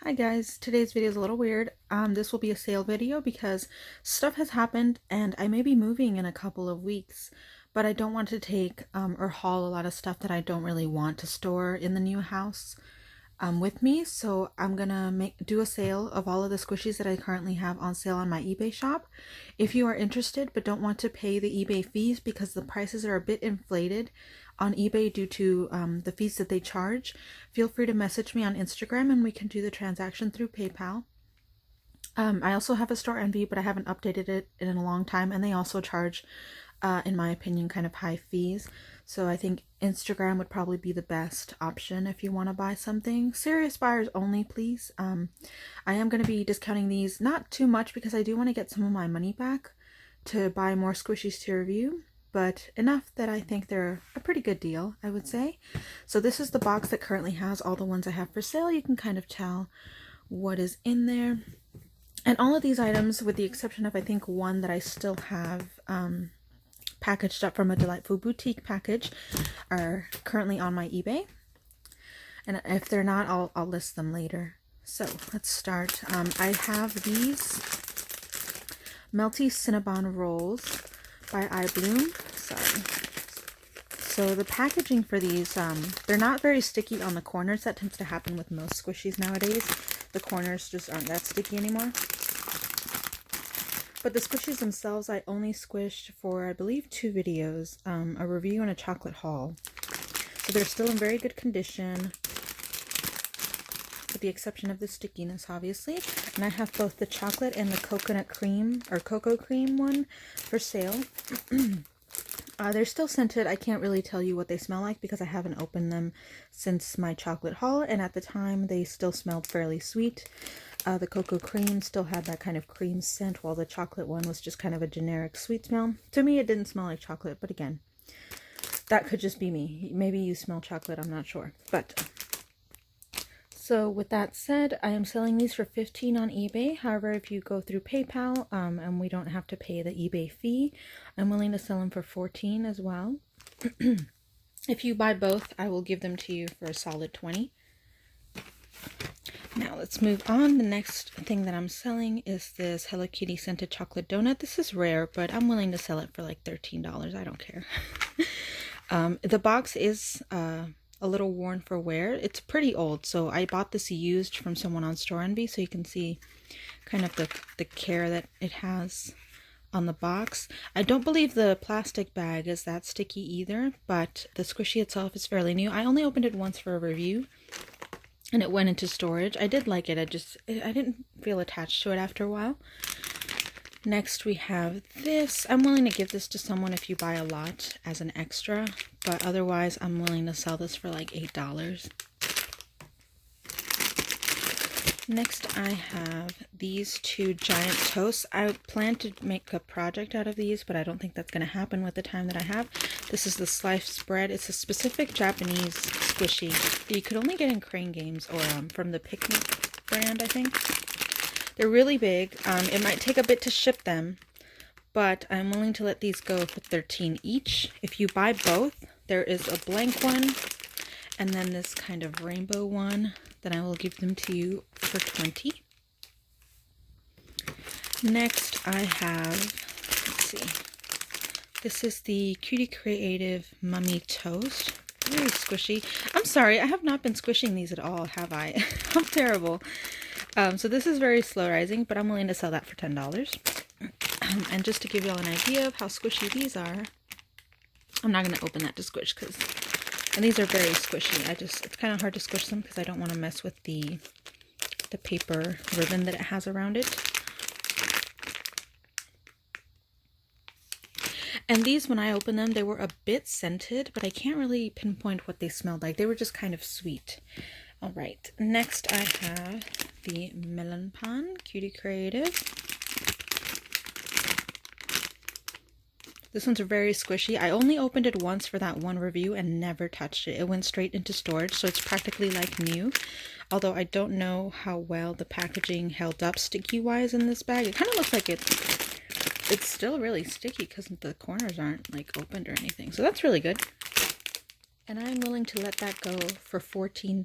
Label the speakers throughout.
Speaker 1: Hi guys, today's video is a little weird. This will be a sale video because stuff has happened and I may be moving in a couple of weeks, but I don't want to take or haul a lot of stuff that I don't really want to store in the new house with me. So I'm gonna do a sale of all of the squishies that I currently have on sale on my eBay shop. If you are interested but don't want to pay the eBay fees because the prices are a bit inflated on eBay due to the fees that they charge, feel free to message me on Instagram and we can do the transaction through PayPal. I also have a store envy, but I haven't updated it in a long time, and they also charge, in my opinion, kind of high fees. So I think Instagram would probably be the best option if you want to buy something. Serious buyers only, please. I am going to be discounting these, not too much because I do want to get some of my money back to buy more squishies to review, but enough that I think they're a pretty good deal, I would say. So this is the box that currently has all the ones I have for sale. You can kind of tell what is in there. And all of these items, with the exception of I think one that I still have packaged up from a Delightful Boutique package, are currently on my eBay. And if they're not, I'll list them later. So let's start. I have these Melty Cinnabon rolls by iBloom. Sorry. So the packaging for these, they're not very sticky on the corners. That tends to happen with most squishies nowadays. The corners just aren't that sticky anymore. But the squishies themselves, I only squished for, I believe, 2 videos, a review and a chocolate haul. So they're still in very good condition, with the exception of the stickiness, obviously. And I have both the chocolate and the coconut cream, or cocoa cream one, for sale. They're still scented. I can't really tell you what they smell like because I haven't opened them since my chocolate haul, and at the time they still smelled fairly sweet. The cocoa cream still had that kind of cream scent, while the chocolate one was just kind of a generic sweet smell. To me, it didn't smell like chocolate, but again, that could just be me. Maybe you smell chocolate, I'm not sure. But so with that said, I am selling these for $15 on eBay. However, if you go through PayPal and we don't have to pay the eBay fee, I'm willing to sell them for $14 as well. If you buy both, I will give them to you for a solid $20. Now let's move on. The next thing that I'm selling is this Hello Kitty scented chocolate donut. This is rare, but I'm willing to sell it for like $13. I don't care. The box is a little worn for wear. It's pretty old, so I bought this used from someone on Store Envy, so you can see kind of the care that it has on the box. I don't believe the plastic bag is that sticky either, but the squishy itself is fairly new. I only opened it once for a review, and it went into storage. I did like it. I didn't feel attached to it after a while. Next we have this. I'm willing to give this to someone if you buy a lot as an extra, but otherwise I'm willing to sell this for like $8. Next I have these 2 giant toasts. I plan to make a project out of these, but I don't think that's going to happen with the time that I have. This is the sliced bread. It's a specific Japanese squishy that you could only get in Crane Games or from the Picnic brand, I think. They're really big. It might take a bit to ship them, but I'm willing to let these go for $13 each. If you buy both, there is a blank one and then this kind of rainbow one. Then I will give them to you for $20. Next I have, let's see, this is the Cutie Creative Mummy Toast. Very squishy. I'm sorry, I have not been squishing these at all, have I? I'm terrible. So this is very slow rising, but I'm willing to sell that for $10. And just to give y'all an idea of how squishy these are, I'm not going to open that to squish and these are very squishy. It's kind of hard to squish them because I don't want to mess with the paper ribbon that it has around it. And these, when I opened them, they were a bit scented, but I can't really pinpoint what they smelled like. They were just kind of sweet. All right, next I have the Melon Pan Cutie Creative. This one's very squishy. I only opened it once for that one review and never touched it. It went straight into storage, so it's practically like new. Although I don't know how well the packaging held up sticky-wise in this bag. It kind of looks like it's still really sticky because the corners aren't like opened or anything. So that's really good. And I'm willing to let that go for $14.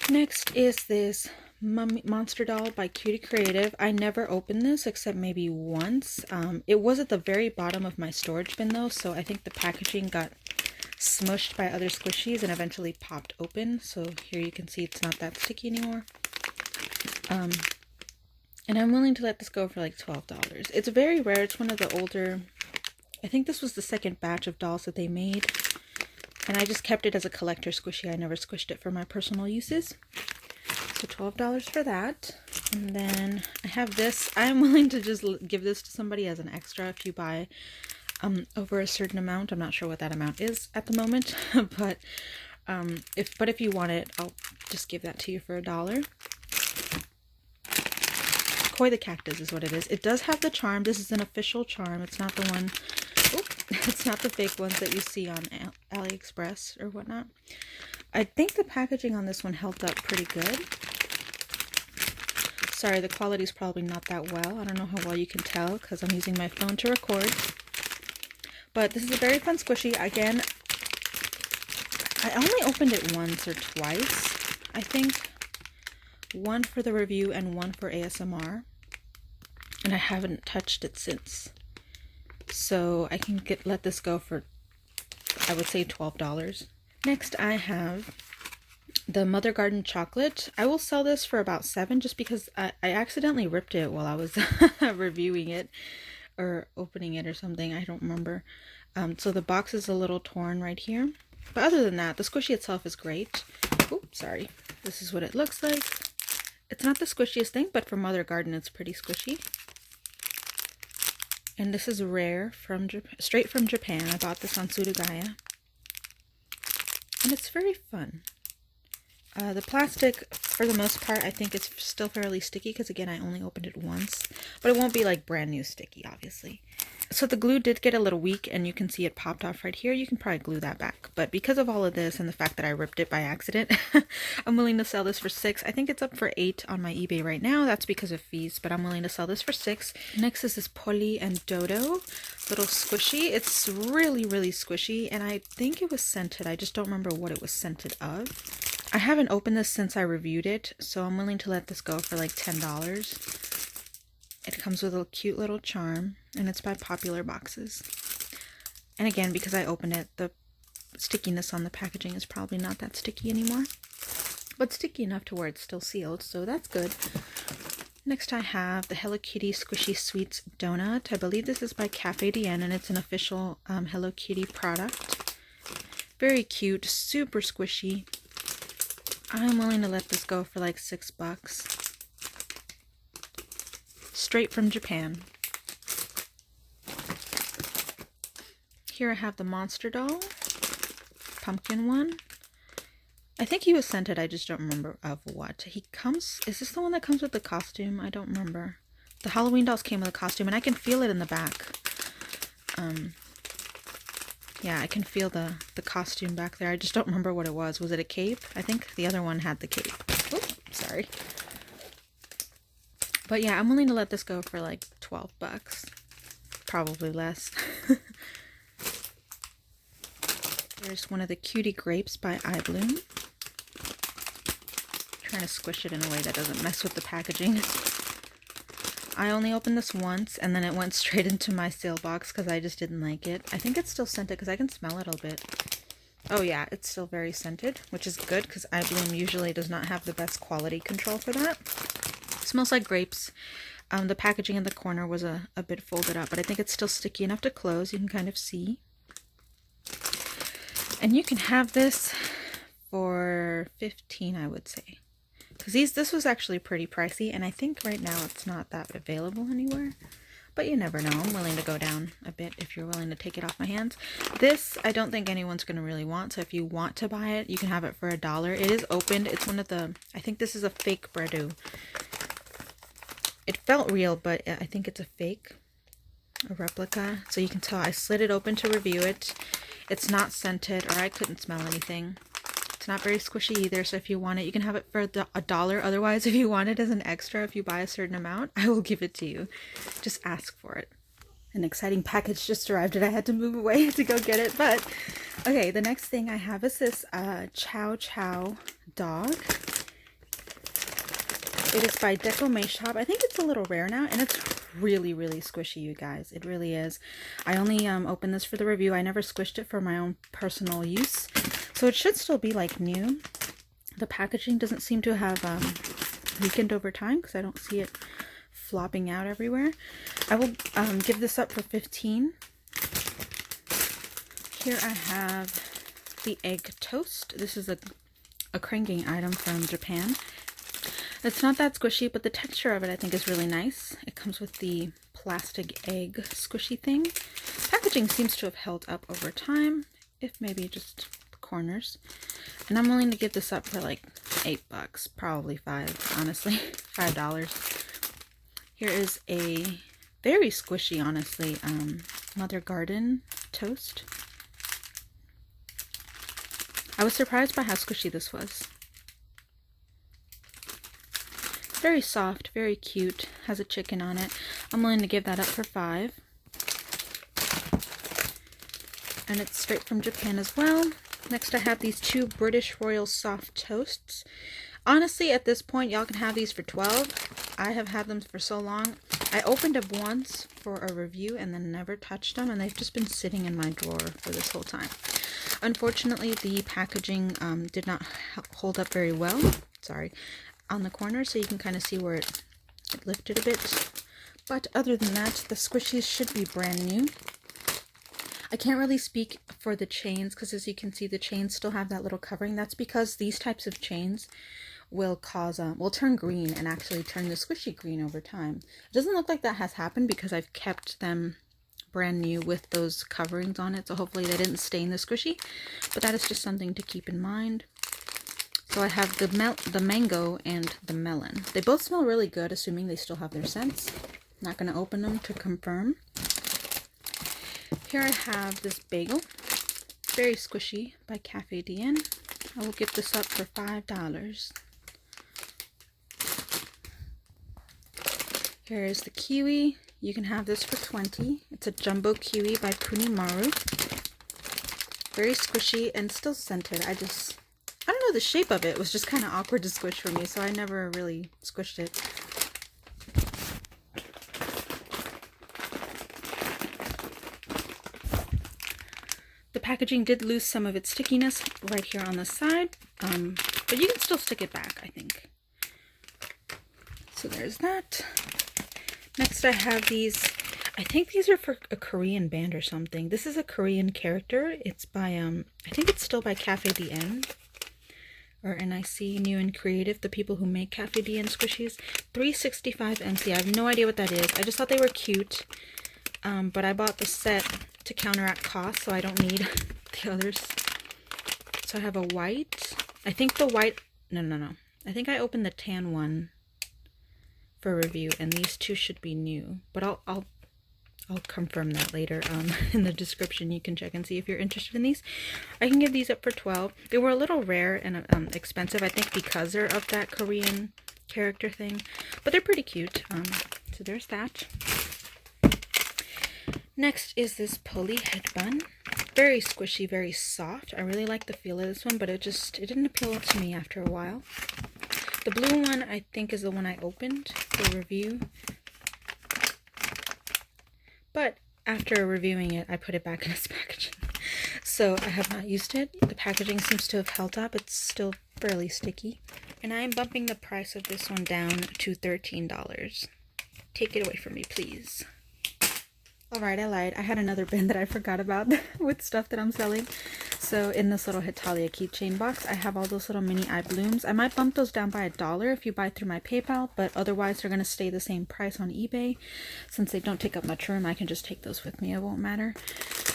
Speaker 1: Next is this Monster Doll by Cutie Creative. I never opened this except maybe once. It was at the very bottom of my storage bin though, so I think the packaging got smushed by other squishies and eventually popped open. So here you can see it's not that sticky anymore. And I'm willing to let this go for like $12. It's very rare. It's one of the older, I think this was the second batch of dolls that they made. And I just kept it as a collector squishy. I never squished it for my personal uses. So $12 for that. And then I have this. I'm willing to just give this to somebody as an extra if you buy over a certain amount. I'm not sure what that amount is at the moment, but if you want it, I'll just give that to you for $1. Koi the Cactus is what it is. It does have the charm. This is an official charm. It's not the one, it's not the fake ones that you see on AliExpress or whatnot. I think the packaging on this one held up pretty good. Sorry, the quality is probably not that well. I don't know how well you can tell because I'm using my phone to record. But this is a very fun squishy. Again, I only opened it once or twice, I think. One for the review and one for ASMR. And I haven't touched it since. So I can let this go for, I would say, $12. Next I have the Mother Garden chocolate. I will sell this for about $7 just because I accidentally ripped it while I was reviewing it or opening it or something. I don't remember. So the box is a little torn right here. But other than that, the squishy itself is great. Oops, sorry. This is what it looks like. It's not the squishiest thing, but for Mother Garden, it's pretty squishy. And this is rare, straight from Japan. I bought this on Surugaya. And it's very fun. The plastic, for the most part, I think it's still fairly sticky because, again, I only opened it once. But it won't be like brand new sticky, obviously. So the glue did get a little weak, and you can see it popped off right here. You can probably glue that back. But because of all of this and the fact that I ripped it by accident, I'm willing to sell this for $6. I think it's up for $8 on my eBay right now. That's because of fees, but I'm willing to sell this for $6. Next is this Polly and Dodo little squishy. It's really, really squishy, and I think it was scented. I just don't remember what it was scented of. I haven't opened this since I reviewed it, so I'm willing to let this go for like $10. It comes with a cute little charm, and it's by Popular Boxes. And again, because I opened it, the stickiness on the packaging is probably not that sticky anymore. But sticky enough to where it's still sealed, so that's good. Next I have the Hello Kitty Squishy Sweets Donut. I believe this is by Cafe Dien, and it's an official Hello Kitty product. Very cute, super squishy. I'm willing to let this go for like $6. Straight from Japan. Here I have the Monster Doll. Pumpkin one. I think he was scented, I just don't remember of what. He comes, is this the one that comes with the costume? I don't remember. The Halloween dolls came with a costume, and I can feel it in the back. Yeah, I can feel the costume back there. I just don't remember what it was. Was it a cape? I think the other one had the cape. Oops, sorry. But yeah, I'm willing to let this go for like $12. Probably less. There's one of the Cutie Grapes by iBloom. Trying to squish it in a way that doesn't mess with the packaging. I only opened this once, and then it went straight into my sale box because I just didn't like it. I think it's still scented because I can smell it a little bit. Oh yeah, it's still very scented, which is good because iBloom usually does not have the best quality control for that. It smells like grapes. The packaging in the corner was a bit folded up, but I think it's still sticky enough to close. You can kind of see. And you can have this for $15, I would say. Because this was actually pretty pricey, and I think right now it's not that available anywhere. But you never know. I'm willing to go down a bit if you're willing to take it off my hands. This, I don't think anyone's going to really want, so if you want to buy it, you can have it for $1. It is opened. It's one of the, I think this is a fake breadu. It felt real, but I think it's a fake, a replica. So you can tell I slid it open to review it. It's not scented, or I couldn't smell anything. It's not very squishy either, so if you want it, you can have it for $1. Otherwise, if you want it as an extra, if you buy a certain amount, I will give it to you. Just ask for it. An exciting package just arrived and I had to move away to go get it. But, okay, the next thing I have is this Chow Chow dog. It is by Deco May Shop. I think it's a little rare now, and it's really, really squishy, you guys. It really is. I only opened this for the review. I never squished it for my own personal use, so it should still be like new. The packaging doesn't seem to have weakened over time because I don't see it flopping out everywhere. I will give this up for $15. Here I have the egg toast. This is a cranking item from Japan. It's not that squishy, but the texture of it I think is really nice. It comes with the plastic egg squishy thing. Packaging seems to have held up over time, if maybe just the corners. And I'm willing to give this up for like $8, probably $5, honestly. $5. Here is a very squishy, honestly, Mother Garden toast. I was surprised by how squishy this was. Very soft, very cute, has a chicken on it. I'm willing to give that up for $5. And it's straight from Japan as well. Next I have these two British Royal Soft Toasts. Honestly, at this point, y'all can have these for $12. I have had them for so long. I opened up once for a review and then never touched them, and they've just been sitting in my drawer for this whole time. Unfortunately, the packaging did not hold up very well. Sorry. On the corner, so you can kind of see where it lifted a bit. But other than that, the squishies should be brand new. I can't really speak for the chains because, as you can see, the chains still have that little covering. That's because these types of chains will cause will turn green and actually turn the squishy green over time. It doesn't look like that has happened because I've kept them brand new with those coverings on it, so hopefully they didn't stain the squishy, but that is just something to keep in mind. So I have the mango and the melon. They both smell really good, assuming they still have their scents. Not going to open them to confirm. Here I have this bagel, very squishy, by Cafe Dien. I will give this up for $5. Here is the kiwi. You can have this for $20. It's a jumbo kiwi by Kunimaru. Very squishy and still scented. I don't know, the shape of it was just kind of awkward to squish for me, so I never really squished it. The packaging did lose some of its stickiness right here on the side, but you can still stick it back, I think. So there's that. Next I have these, I think these are for a Korean band or something. This is a Korean character. It's by, I think it's still by Cafe Dien. Or NIC, New and Creative, the people who make Cafe Dien squishies. 365 NC. I have no idea what that is. I just thought they were cute. But I bought the set to counteract cost, so I don't need the others. So I have a white. I think the white... No. I think I opened the tan one for review, and these two should be new. But I'll confirm that later in the description. You can check and see if you're interested in these. I can give these up for $12. They were a little rare and expensive, I think, because they're of that Korean character thing. But they're pretty cute. So there's that. Next is this poly head bun. Very squishy, very soft. I really like the feel of this one, but it didn't appeal to me after a while. The blue one, I think, is the one I opened for review. But after reviewing it, I put it back in its packaging. So I have not used it. The packaging seems to have held up. It's still fairly sticky. And I am bumping the price of this one down to $13. Take it away from me, please. Alright, I lied. I had another bin that I forgot about with stuff that I'm selling. So in this little Hitalia keychain box, I have all those little mini eye blooms. I might bump those down by $1 if you buy through my PayPal, but otherwise they're going to stay the same price on eBay. Since they don't take up much room, I can just take those with me. It won't matter.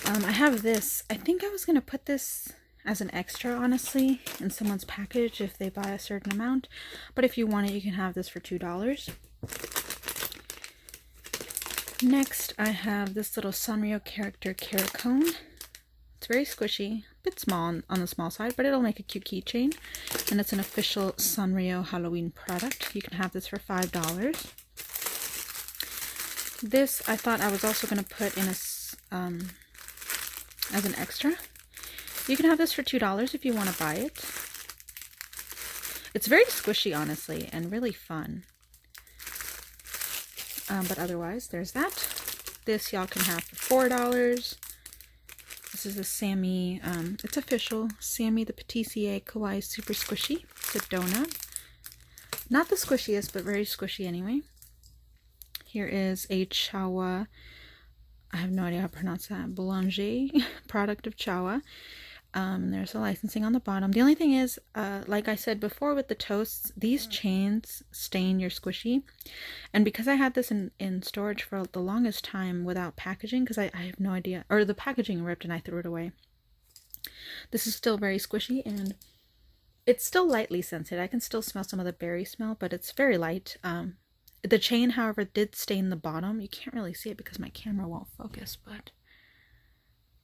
Speaker 1: I have this. I think I was going to put this as an extra, honestly, in someone's package if they buy a certain amount. But if you want it, you can have this for $2. Next, I have this little Sanrio character carrot cone. It's very squishy, a bit small on the small side, but it'll make a cute keychain. And it's an official Sanrio Halloween product. You can have this for $5. This, I thought I was also going to put in as an extra. You can have this for $2 if you want to buy it. It's very squishy, honestly, and really fun. But otherwise, there's that. This y'all can have for $4. This is the Sammy, it's official, Sammy the Patissier Kawaii Super Squishy. It's a donut. Not the squishiest, but very squishy anyway. Here is a Chawa, I have no idea how to pronounce that, Boulanger product of Chawa. There's the licensing on the bottom. The only thing is, like I said before with the toasts, these chains stain your squishy. And because I had this in storage for the longest time without packaging, because I have no idea, or the packaging ripped and I threw it away. This is still very squishy, and it's still lightly scented. I can still smell some of the berry smell, but it's very light. The chain, however, did stain the bottom. You can't really see it because my camera won't focus, but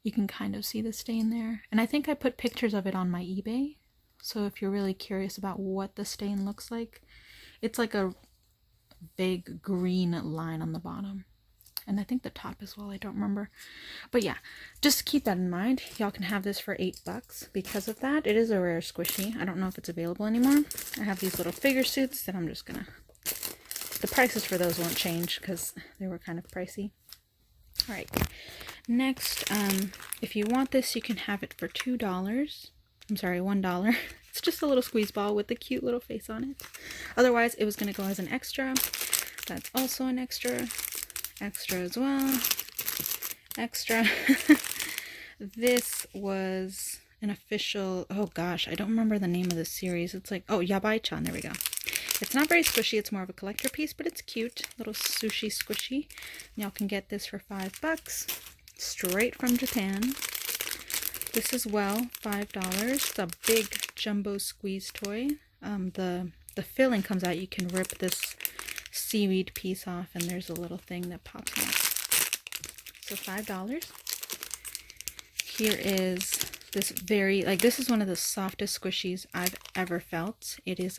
Speaker 1: you can kind of see the stain there. And I think I put pictures of it on my eBay. So if you're really curious about what the stain looks like, it's like a big green line on the bottom. And I think the top as well, I don't remember. But yeah, just keep that in mind. Y'all can have this for $8 because of that. It is a rare squishy. I don't know if it's available anymore. I have these little figure suits that I'm just gonna... The prices for those won't change because they were kind of pricey. Alright. Next, if you want this, you can have it for $2. I'm sorry, $1. It's just a little squeeze ball with the cute little face on it. Otherwise, it was going to go as an extra. That's also an extra. Extra as well. Extra. This was an official... Oh gosh, I don't remember the name of the series. It's like... Oh, Yabai-chan. There we go. It's not very squishy. It's more of a collector piece, but it's cute. Little sushi squishy. Y'all can get this for $5. Straight from Japan. This as well, $5. It's a big jumbo squeeze toy. The filling comes out. You can rip this seaweed piece off, and there's a little thing that pops out. So $5. Here is this very, like, this is one of the softest squishies I've ever felt. It is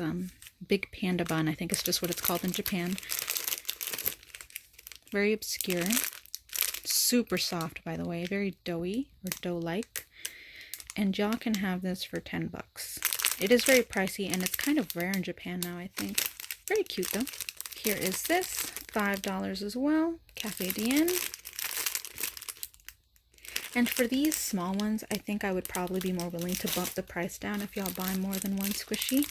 Speaker 1: Big Panda bun. I think it's just what it's called in Japan. Very obscure. Super soft, by the way, very doughy or dough-like, and y'all can have this for $10. It is very pricey, and it's kind of rare in Japan now, I think. Very cute though. Here is this, $5 as well, Cafe Dien. And for these small ones, I think I would probably be more willing to bump the price down if y'all buy more than one squishy.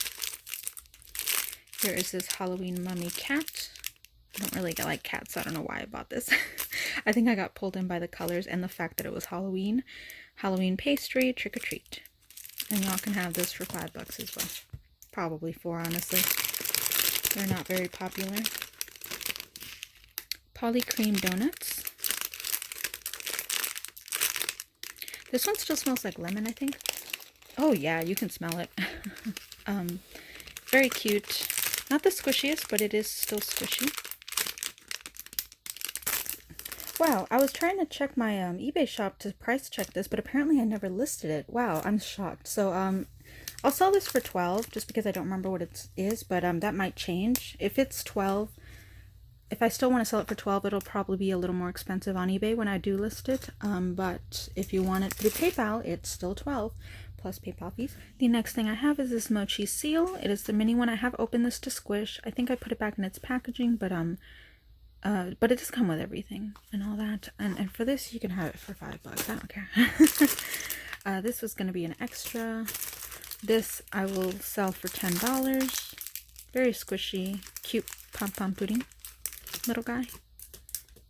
Speaker 1: Here is this Halloween mummy cat. I don't really like cats, so I don't know why I bought this. I think I got pulled in by the colors and the fact that it was Halloween. Halloween pastry, trick or treat. And y'all can have this for $5 as well. Probably $4, honestly. They're not very popular. Poly cream donuts. This one still smells like lemon, I think. Oh yeah, you can smell it. Very cute. Not the squishiest, but it is still squishy. Wow, I was trying to check my eBay shop to price check this, but apparently I never listed it. Wow, I'm shocked. So I'll sell this for $12 just because I don't remember what it is, but that might change. If it's $12, if I still want to sell it for $12, it'll probably be a little more expensive on eBay when I do list it. But if you want it through PayPal, it's still $12 plus PayPal fees. The next thing I have is this mochi seal. It is the mini one. I have opened this to squish. I think I put it back in its packaging, but it does come with everything and all that. And for this, you can have it for $5. I don't care. This was going to be an extra. This I will sell for $10. Very squishy, cute pom-pom pudding. Little guy.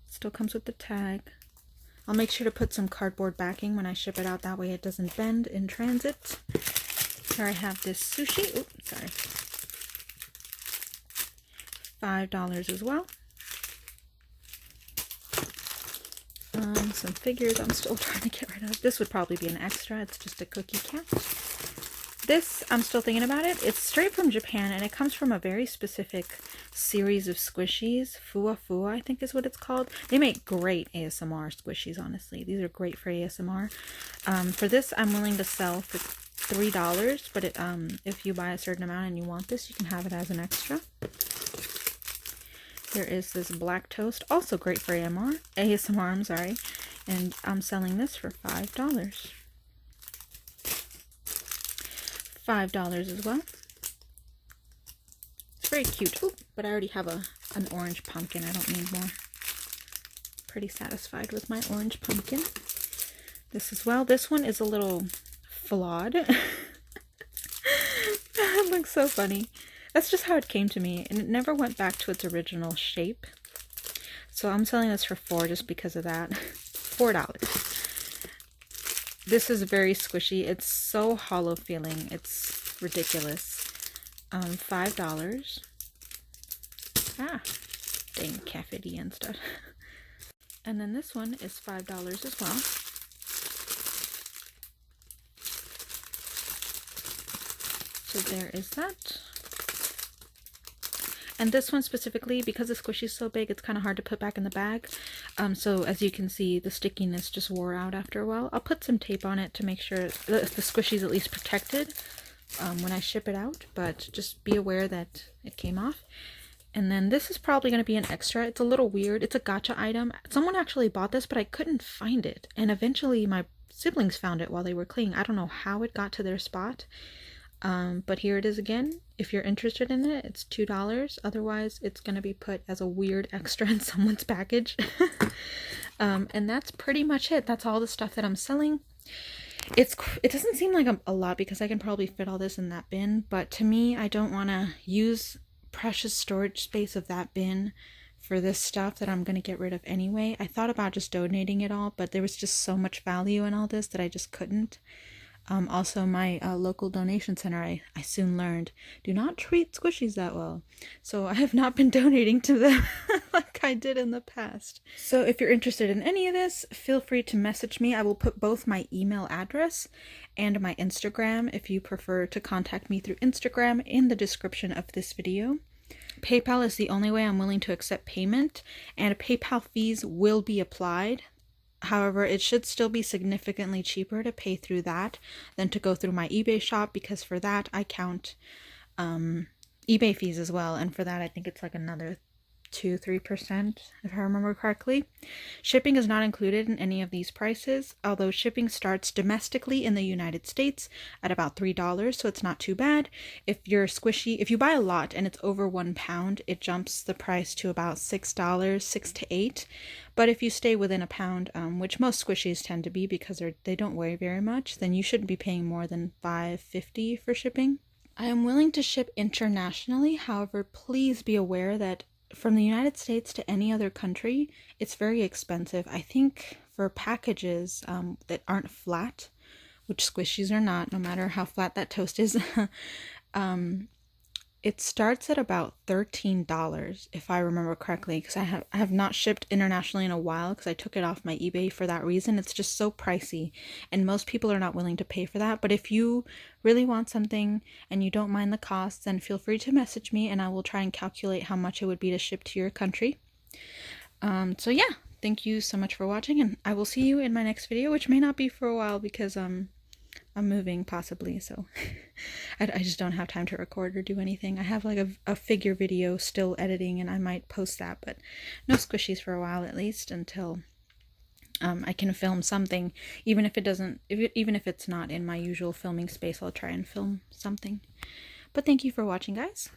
Speaker 1: Still comes with the tag. I'll make sure to put some cardboard backing when I ship it out. That way it doesn't bend in transit. Here I have this sushi. Oops, sorry. $5 as well. Some figures I'm still trying to get rid of. This would probably be an extra. It's just a cookie cat. This, I'm still thinking about it. It's straight from Japan, and it comes from a very specific series of squishies. Fua Fua, I think is what it's called. They make great ASMR squishies, honestly. These are great for ASMR. For this, I'm willing to sell for $3, but if you buy a certain amount and you want this, you can have it as an extra. There is this black toast, also great for ASMR, I'm sorry. And I'm selling this for $5. $5 as well. very cute. Oop, but I already have an orange pumpkin. I don't need more. Pretty satisfied with my orange pumpkin. This as well. This one is a little flawed. It looks so funny. That's just how it came to me, and it never went back to its original shape. So I'm selling this for $4 just because of that. $4. This is very squishy. It's so hollow feeling. It's ridiculous. $5. Ah, dang cafe and stuff. And then this one is $5 as well. So there is that. And this one specifically, because the squishy is so big, it's kind of hard to put back in the bag. So as you can see, the stickiness just wore out after a while. I'll put some tape on it to make sure the squishy is at least protected when I ship it out, but just be aware that it came off. And then this is probably going to be an extra. It's a little weird. It's a gotcha item. Someone actually bought this, but I couldn't find it. And eventually my siblings found it while they were cleaning. I don't know how it got to their spot. But here it is again. If you're interested in it, it's $2. Otherwise, it's going to be put as a weird extra in someone's package. And that's pretty much it. That's all the stuff that I'm selling. It doesn't seem like a lot because I can probably fit all this in that bin. But to me, I don't want to use precious storage space of that bin for this stuff that I'm going to get rid of anyway. I thought about just donating it all, but there was just so much value in all this that I just couldn't. Also, my local donation center, I soon learned, do not treat squishies that well. So I have not been donating to them like I did in the past. So if you're interested in any of this, feel free to message me. I will put both my email address and my Instagram, if you prefer to contact me through Instagram, in the description of this video. PayPal is the only way I'm willing to accept payment, and PayPal fees will be applied. However, it should still be significantly cheaper to pay through that than to go through my eBay shop, because for that I count eBay fees as well, and for that I think it's like another 2-3% if I remember correctly. Shipping is not included in any of these prices, although shipping starts domestically in the United States at about $3, so it's not too bad. If you buy a lot and it's over 1 pound, it jumps the price to about $6, $6 to $8. But if you stay within a pound, which most squishies tend to be because they don't weigh very much, then you shouldn't be paying more than $5.50 for shipping. I am willing to ship internationally, however, please be aware that from the United States to any other country, it's very expensive. I think for packages that aren't flat, which squishies are not, no matter how flat that toast is, it starts at about $13, if I remember correctly, because I have not shipped internationally in a while because I took it off my eBay for that reason. It's just so pricey, and most people are not willing to pay for that. But if you really want something and you don't mind the cost, then feel free to message me and I will try and calculate how much it would be to ship to your country. So yeah, thank you so much for watching, and I will see you in my next video, which may not be for a while because I'm moving possibly, so I just don't have time to record or do anything. I have like a figure video still editing, and I might post that, but no squishies for a while, at least until I can film something. Even if it's not in my usual filming space, I'll try and film something. But thank you for watching, guys.